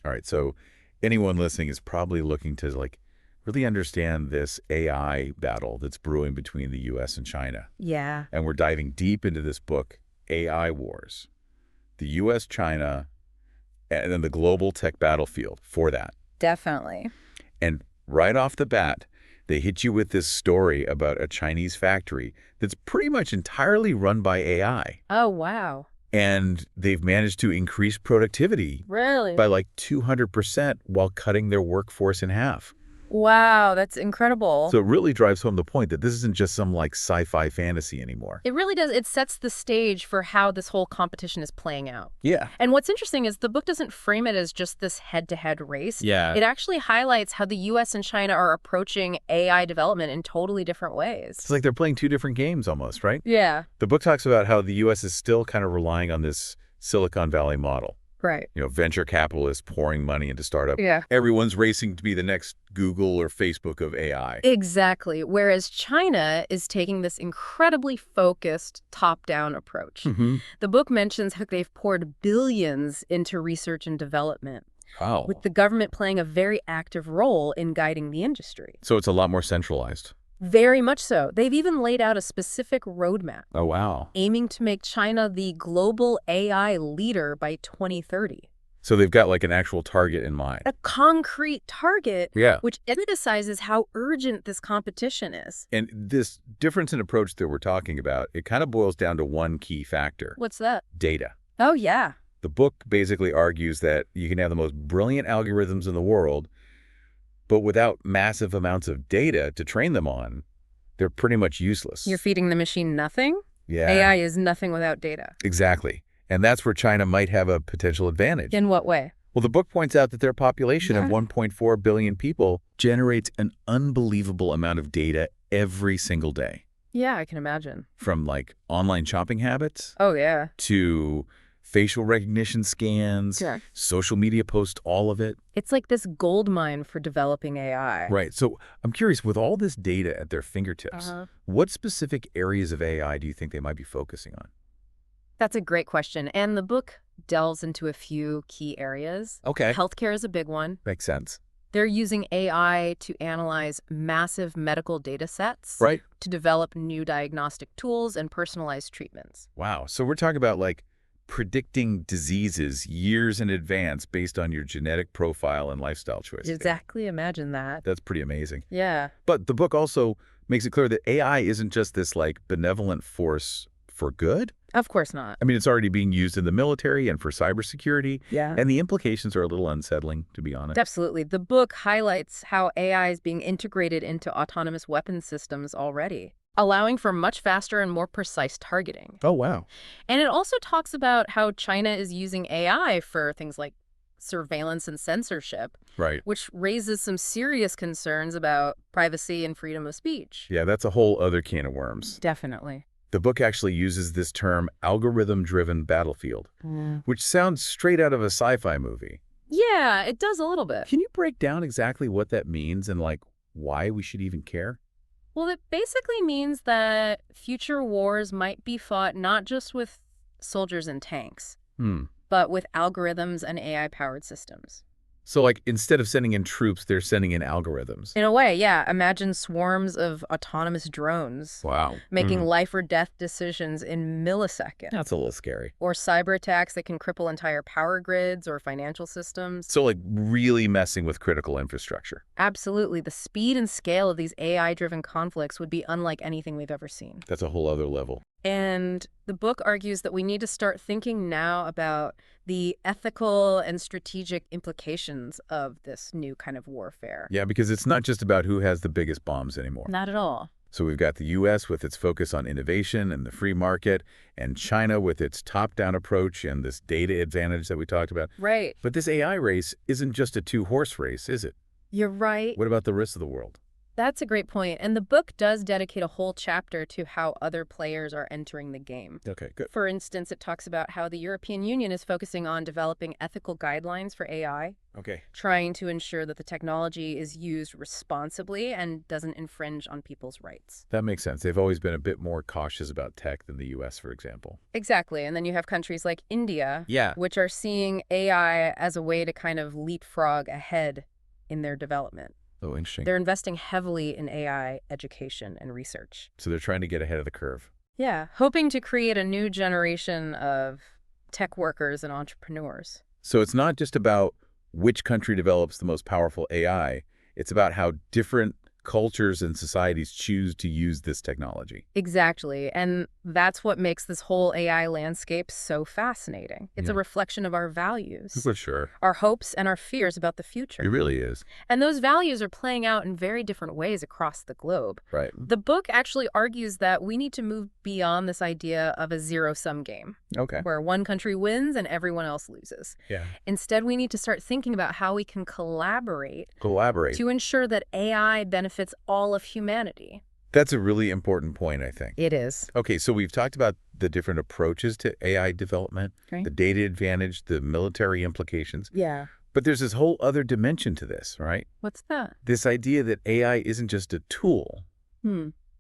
All right, so anyone listening is probably looking to like really understand this AI battle that's brewing between the US and China. Yeah, And we're diving deep into this book, AI Wars, the US, China, and then the global tech battlefield for that. definitely. And right off the bat, they hit you with this story about a Chinese factory that's pretty much entirely run by AI. Oh, wow. And they've managed to increase productivity Really? by like 200% while cutting their workforce in half. Wow, that's incredible. So it really drives home the point that this isn't just some like sci-fi fantasy anymore. It really does. It sets the stage for how this whole competition is playing out. Yeah. And what's interesting is the book doesn't frame it as just this head-to-head race. Yeah. It actually highlights how the US and China are approaching AI development in totally different ways. It's like they're playing two different games almost, right? Yeah. The book talks about how the US is still kind of relying on this Silicon Valley model. Right. Venture capitalists pouring money into startup. Yeah. Everyone's racing to be the next Google or Facebook of AI. Exactly. Whereas China is taking this incredibly focused top-down approach. The book mentions how they've poured billions into research and development, Wow. with the government playing a very active role in guiding the industry. So it's a lot more centralized. Very much so. They've even laid out a specific roadmap, Oh, wow. aiming to make China the global AI leader by 2030. So they've got like an actual target in mind. A concrete target, Yeah. which emphasizes how urgent this competition is. And this difference in approach that we're talking about, it kind of boils down to one key factor. What's that? Data. Oh, yeah. The book basically argues that you can have the most brilliant algorithms in the world, but without massive amounts of data to train them on, they're pretty much useless. You're feeding the machine nothing? Yeah. AI is nothing without data. Exactly. And that's where China might have a potential advantage. In what way? Well, the book points out that their population of Yeah. 1.4 billion people generates an unbelievable amount of data every single day. Yeah, I can imagine. From like online shopping habits Oh, yeah. to facial recognition scans, Sure. social media posts, all of it. It's like this gold mine for developing AI. Right. So I'm curious, with all this data at their fingertips, what specific areas of AI do you think they might be focusing on? That's a great question. And the book delves into a few key areas. Okay. Healthcare is a big one. Makes sense. They're using AI to analyze massive medical data sets Right. to develop new diagnostic tools and personalized treatments. Wow. So we're talking about like predicting diseases years in advance based on your genetic profile and lifestyle choices. Exactly. Imagine that. That's pretty amazing. Yeah. But the book also makes it clear that AI isn't just this like benevolent force for good. Of course not. I mean, it's already being used in the military and for cybersecurity, Yeah. and the implications are a little unsettling, to be honest. Absolutely. The book highlights how AI is being integrated into autonomous weapons systems already, allowing for much faster and more precise targeting. Oh, wow. And it also talks about how China is using AI for things like surveillance and censorship, Right. which raises some serious concerns about privacy and freedom of speech. Yeah, that's a whole other can of worms. Definitely. The book actually uses this term algorithm-driven battlefield, which sounds straight out of a sci-fi movie. Yeah, it does a little bit. Can you break down exactly what that means and like why we should even care? Well, it basically means that future wars might be fought not just with soldiers and tanks, but with algorithms and AI-powered systems. So like instead of sending in troops, they're sending in algorithms. In a way, yeah. Imagine swarms of autonomous drones Wow. making life or death decisions in milliseconds. That's a little scary. Or cyber attacks that can cripple entire power grids or financial systems. So like really messing with critical infrastructure. Absolutely. The speed and scale of these AI-driven conflicts would be unlike anything we've ever seen. That's a whole other level. And the book argues that we need to start thinking now about the ethical and strategic implications of this new kind of warfare. Yeah, because it's not just about who has the biggest bombs anymore. Not at all. So we've got the U.S. with its focus on innovation and the free market, and China with its top-down approach and this data advantage that we talked about. Right. But this AI race isn't just a two-horse race, is it? You're right. What about the rest of the world? That's a great point. And the book does dedicate a whole chapter to how other players are entering the game. Okay, good. For instance, it talks about how the European Union is focusing on developing ethical guidelines for AI, Okay. trying to ensure that the technology is used responsibly and doesn't infringe on people's rights. That makes sense. They've always been a bit more cautious about tech than the US, for example. Exactly. And then you have countries like India, Yeah. which are seeing AI as a way to kind of leapfrog ahead in their development. Oh, interesting. They're investing heavily in AI education and research. So they're trying to get ahead of the curve. Yeah, hoping to create a new generation of tech workers and entrepreneurs. So it's not just about which country develops the most powerful AI. It's about how different cultures and societies choose to use this technology. Exactly. And that's what makes this whole AI landscape so fascinating. It's a Yeah. reflection of our values, For sure. our hopes, and our fears about the future. It really is. And those values are playing out in very different ways across the globe. Right. The book actually argues that we need to move beyond this idea of a zero-sum game, Okay. where one country wins and everyone else loses. Yeah. Instead, we need to start thinking about how we can collaborate Collaborate. to ensure that AI benefits all of humanity. That's a really important point, I think. It is. Okay, so we've talked about the different approaches to AI development, Right. the data advantage, the military implications. Yeah. But there's this whole other dimension to this, right? What's that? This idea that AI isn't just a tool,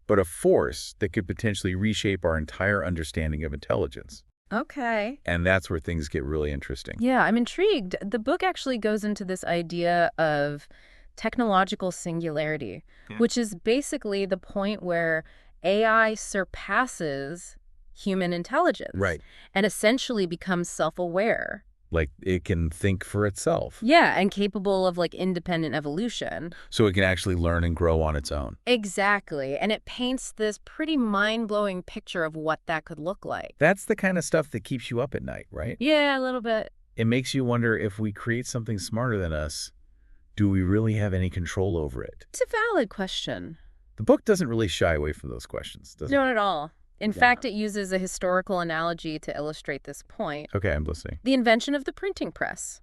but a force that could potentially reshape our entire understanding of intelligence. Okay. And that's where things get really interesting. Yeah, I'm intrigued. The book actually goes into this idea of technological singularity, which is basically the point where AI surpasses human intelligence. Right. And essentially becomes self-aware. Like it can think for itself. Yeah, and capable of independent evolution. So it can actually learn and grow on its own. Exactly. And it paints this pretty mind-blowing picture of what that could look like. That's the kind of stuff that keeps you up at night, right? Yeah, a little bit. It makes you wonder, if we create something smarter than us, do we really have any control over it? It's a valid question. The book doesn't really shy away from those questions, does it? Not at all. In Yeah. fact, it uses a historical analogy to illustrate this point. Okay, I'm listening. The invention of the printing press.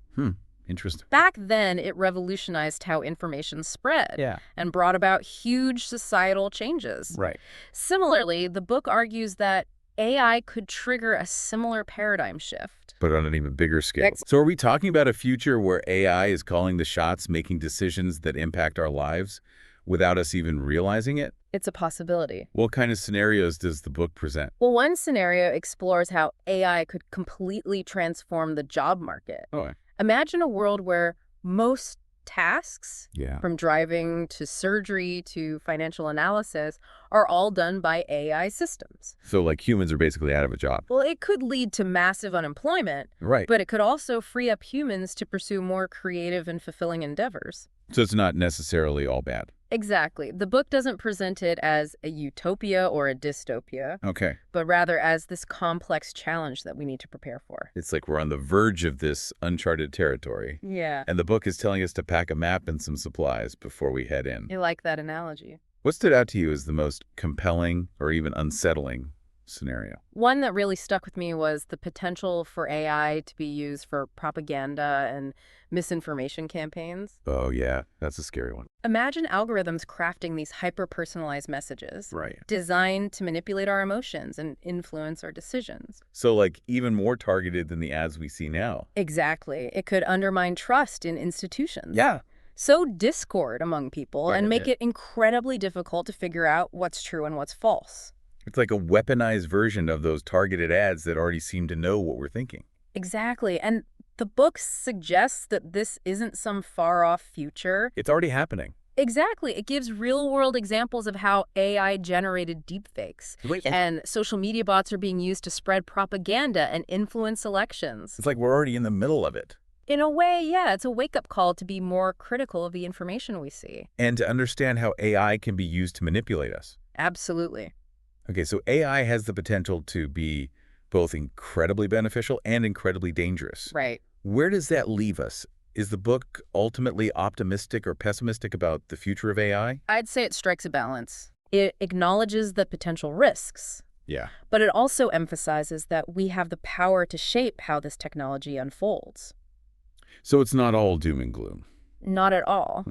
Interesting. Back then, it revolutionized how information spread Yeah. and brought about huge societal changes. Right. Similarly, the book argues that AI could trigger a similar paradigm shift. But on an even bigger scale. So are we talking about a future where AI is calling the shots, making decisions that impact our lives without us even realizing it? It's a possibility. What kind of scenarios does the book present? Well, one scenario explores how AI could completely transform the job market. Oh, Imagine a world where most tasks, yeah. from driving to surgery to financial analysis, are all done by AI systems. So like humans are basically out of a job. Well, it could lead to massive unemployment, Right. but it could also free up humans to pursue more creative and fulfilling endeavors. So it's not necessarily all bad. Exactly. The book doesn't present it as a utopia or a dystopia, Okay. but rather as this complex challenge that we need to prepare for. It's like we're on the verge of this uncharted territory. Yeah. And the book is telling us to pack a map and some supplies before we head in. You like that analogy? What stood out to you as the most compelling or even unsettling scenario? One that really stuck with me was the potential for AI to be used for propaganda and misinformation campaigns. Oh, yeah. That's a scary one. Imagine algorithms crafting these hyper-personalized messages Right. designed to manipulate our emotions and influence our decisions. So like even more targeted than the ads we see now. Exactly. It could undermine trust in institutions. Yeah. Sow discord among people Right, and make yeah. it incredibly difficult to figure out what's true and what's false. It's like a weaponized version of those targeted ads that already seem to know what we're thinking. Exactly. And the book suggests that this isn't some far-off future. It's already happening. Exactly. It gives real-world examples of how AI-generated deepfakes and social media bots are being used to spread propaganda and influence elections. It's like we're already in the middle of it. In a way, yeah, it's a wake-up call to be more critical of the information we see. And to understand how AI can be used to manipulate us. Absolutely. Okay, so AI has the potential to be both incredibly beneficial and incredibly dangerous. Right. Where does that leave us? Is the book ultimately optimistic or pessimistic about the future of AI? I'd say it strikes a balance. It acknowledges the potential risks, Yeah. but it also emphasizes that we have the power to shape how this technology unfolds. So it's not all doom and gloom. Not at all.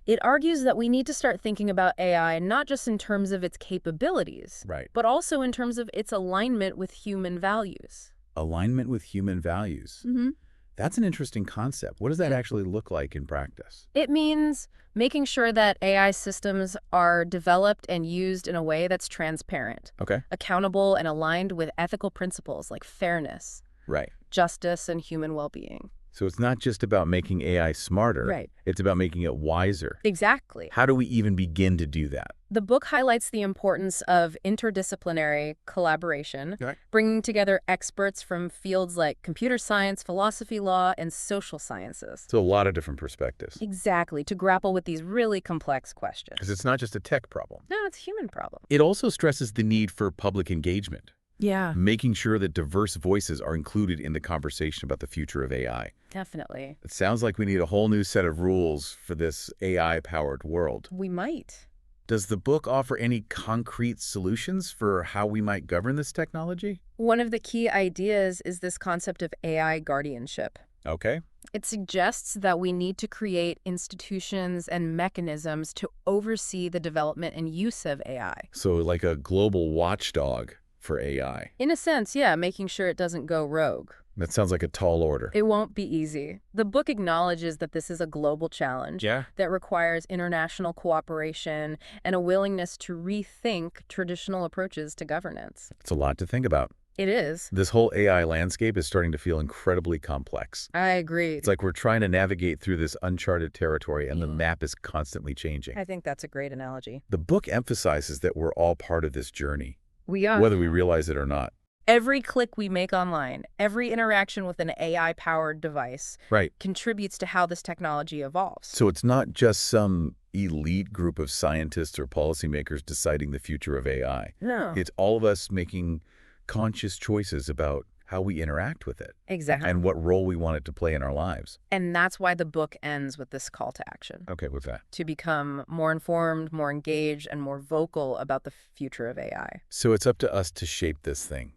It argues that we need to start thinking about AI not just in terms of its capabilities, Right. but also in terms of its alignment with human values. Alignment with human values. Mm-hmm. That's an interesting concept. What does that actually look like in practice? It means making sure that AI systems are developed and used in a way that's transparent, Okay. accountable, and aligned with ethical principles like fairness, Right. justice, and human well-being. So it's not just about making AI smarter. Right. It's about making it wiser. Exactly. How do we even begin to do that? The book highlights the importance of interdisciplinary collaboration, Okay. bringing together experts from fields like computer science, philosophy, law, and social sciences. So a lot of different perspectives. Exactly, to grapple with these really complex questions. Because it's not just a tech problem. No, it's a human problem. It also stresses the need for public engagement, Yeah, making sure that diverse voices are included in the conversation about the future of AI. definitely. It sounds like we need a whole new set of rules for this AI-powered world. We might. Does the book offer any concrete solutions for how we might govern this technology? One of the key ideas is this concept of AI guardianship. Okay. It suggests that we need to create institutions and mechanisms to oversee the development and use of AI. So like a global watchdog for AI. In a sense, yeah, making sure it doesn't go rogue. That sounds like a tall order. It won't be easy. The book acknowledges that this is a global challenge that requires international cooperation and a willingness to rethink traditional approaches to governance. It's a lot to think about. It is. This whole AI landscape is starting to feel incredibly complex. I agree. It's like we're trying to navigate through this uncharted territory and the map is constantly changing. I think that's a great analogy. The book emphasizes that we're all part of this journey, We are. whether we realize it or not. Every click we make online, every interaction with an AI-powered device Right. contributes to how this technology evolves. So it's not just some elite group of scientists or policymakers deciding the future of AI. No. It's all of us making conscious choices about how we interact with it Exactly. and what role we want it to play in our lives. And that's why the book ends with this call to action. Okay, what's that? To become more informed, more engaged, and more vocal about the future of AI. So it's up to us to shape this thing.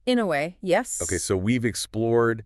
In a way, yes. Okay, so we've explored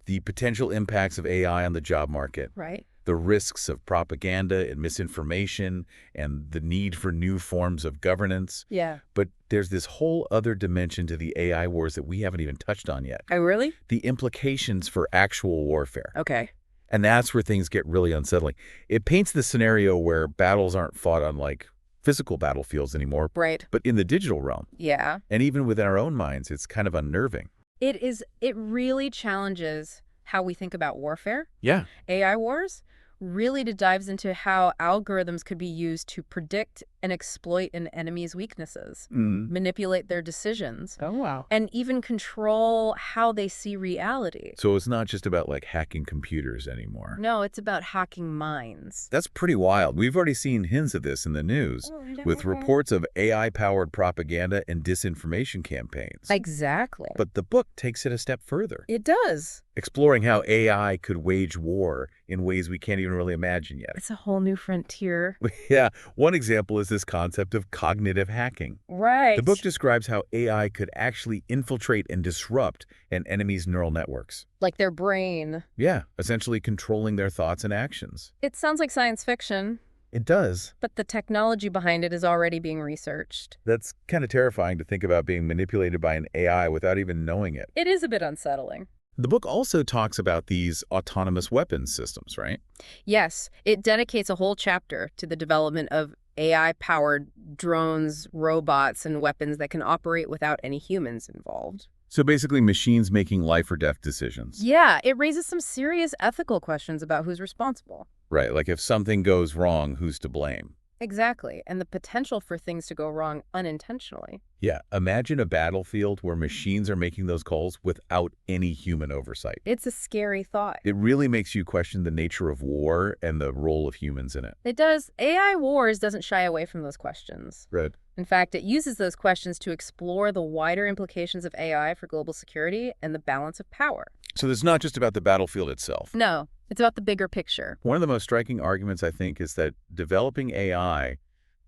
the potential impacts of AI on the job market, Right? the risks of propaganda and misinformation, and the need for new forms of governance. Yeah. But there's this whole other dimension to the AI wars that we haven't even touched on yet. Oh, really? The implications for actual warfare. Okay. And that's where things get really unsettling. It paints the scenario where battles aren't fought on, like, physical battlefields anymore, Right. but in the digital realm. Yeah. And even within our own minds, it's kind of unnerving. It really challenges how we think about warfare. Yeah. AI wars really dives into how algorithms could be used to predict and exploit an enemy's weaknesses, manipulate their decisions, Oh, wow. and even control how they see reality. So it's not just about, like, hacking computers anymore. No, it's about hacking minds. That's pretty wild. We've already seen hints of this in the news with reports of AI-powered propaganda and disinformation campaigns. Exactly. But the book takes it a step further, It does. exploring how AI could wage war in ways we can't even really imagine yet. It's a whole new frontier. Yeah, one example is this concept of cognitive hacking. Right. The book describes how AI could actually infiltrate and disrupt an enemy's neural networks. Like their brain. Yeah, essentially controlling their thoughts and actions. It sounds like science fiction, It does. but the technology behind it is already being researched. That's kind of terrifying to think about being manipulated by an AI without even knowing it. It is a bit unsettling. The book also talks about these autonomous weapons systems, right? Yes, it dedicates a whole chapter to the development of AI-powered drones, robots, and weapons that can operate without any humans involved. So basically machines making life or death decisions. Yeah, it raises some serious ethical questions about who's responsible. Right, like if something goes wrong, who's to blame? Exactly, and the potential for things to go wrong unintentionally. Yeah, imagine a battlefield where machines are making those calls without any human oversight. It's a scary thought. It really makes you question the nature of war and the role of humans in it. It does. AI Wars doesn't shy away from those questions. Right. In fact, it uses those questions to explore the wider implications of AI for global security and the balance of power. So it's not just about the battlefield itself. No, it's about the bigger picture. One of the most striking arguments, I think, is that developing AI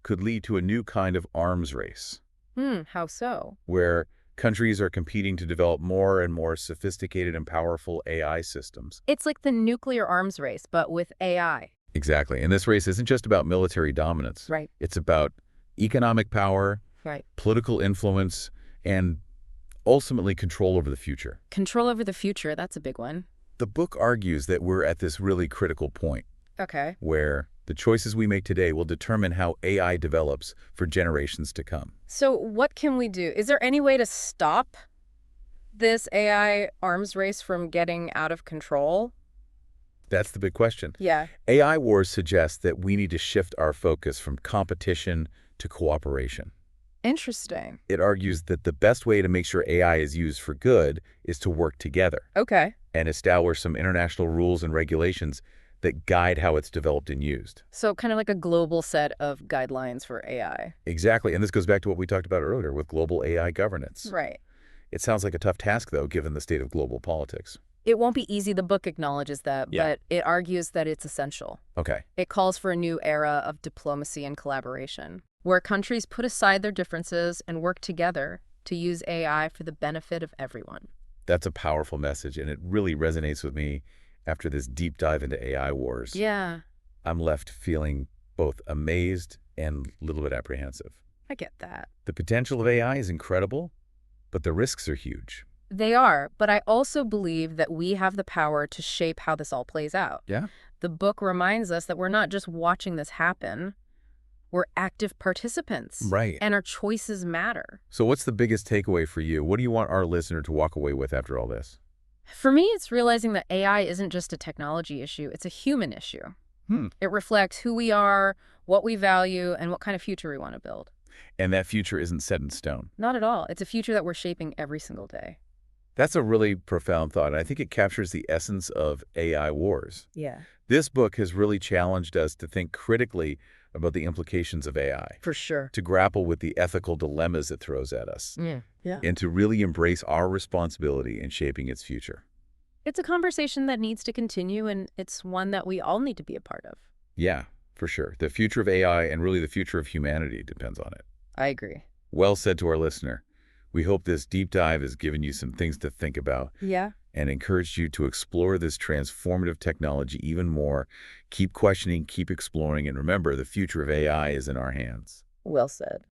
could lead to a new kind of arms race, How so? where countries are competing to develop more and more sophisticated and powerful AI systems. It's like the nuclear arms race, but with AI. Exactly. And this race isn't just about military dominance. Right. It's about economic power, Right. political influence, and ultimately control over the future. Control over the future, that's a big one. The book argues that we're at this really critical point Okay. where the choices we make today will determine how AI develops for generations to come. So what can we do? Is there any way to stop this AI arms race from getting out of control? That's the big question. Yeah. AI wars suggest that we need to shift our focus from competition to cooperation. Interesting. It argues that the best way to make sure AI is used for good is to work together Okay. and establish some international rules and regulations that guide how it's developed and used. So kind of like a global set of guidelines for AI. Exactly. And this goes back to what we talked about earlier with global AI governance. Right. It sounds like a tough task, though, given the state of global politics. It won't be easy. The book acknowledges that, Yeah. but it argues that it's essential. Okay. It calls for a new era of diplomacy and collaboration, where countries put aside their differences and work together to use AI for the benefit of everyone. That's a powerful message, and it really resonates with me after this deep dive into AI wars. Yeah, I'm left feeling both amazed and a little bit apprehensive. I get that. The potential of AI is incredible, but the risks are huge. They are, but I also believe that we have the power to shape how this all plays out. Yeah? The book reminds us that we're not just watching this happen, we're active participants. Right. And our choices matter. So what's the biggest takeaway for you? What do you want our listener to walk away with after all this? For me, it's realizing that AI isn't just a technology issue, it's a human issue. It reflects who we are, what we value, and what kind of future we want to build. And that future isn't set in stone. Not at all. It's a future that we're shaping every single day. That's a really profound thought, and I think it captures the essence of AI wars. Yeah. This book has really challenged us to think critically about the implications of AI, For sure. to grapple with the ethical dilemmas it throws at us, Yeah. and to really embrace our responsibility in shaping its future. It's a conversation that needs to continue, and it's one that we all need to be a part of. Yeah, for sure. The future of AI and really the future of humanity depends on it. I agree. Well said to our listener. We hope this deep dive has given you some things to think about Yeah. and encouraged you to explore this transformative technology even more. Keep questioning, keep exploring, and remember, the future of AI is in our hands. Well said.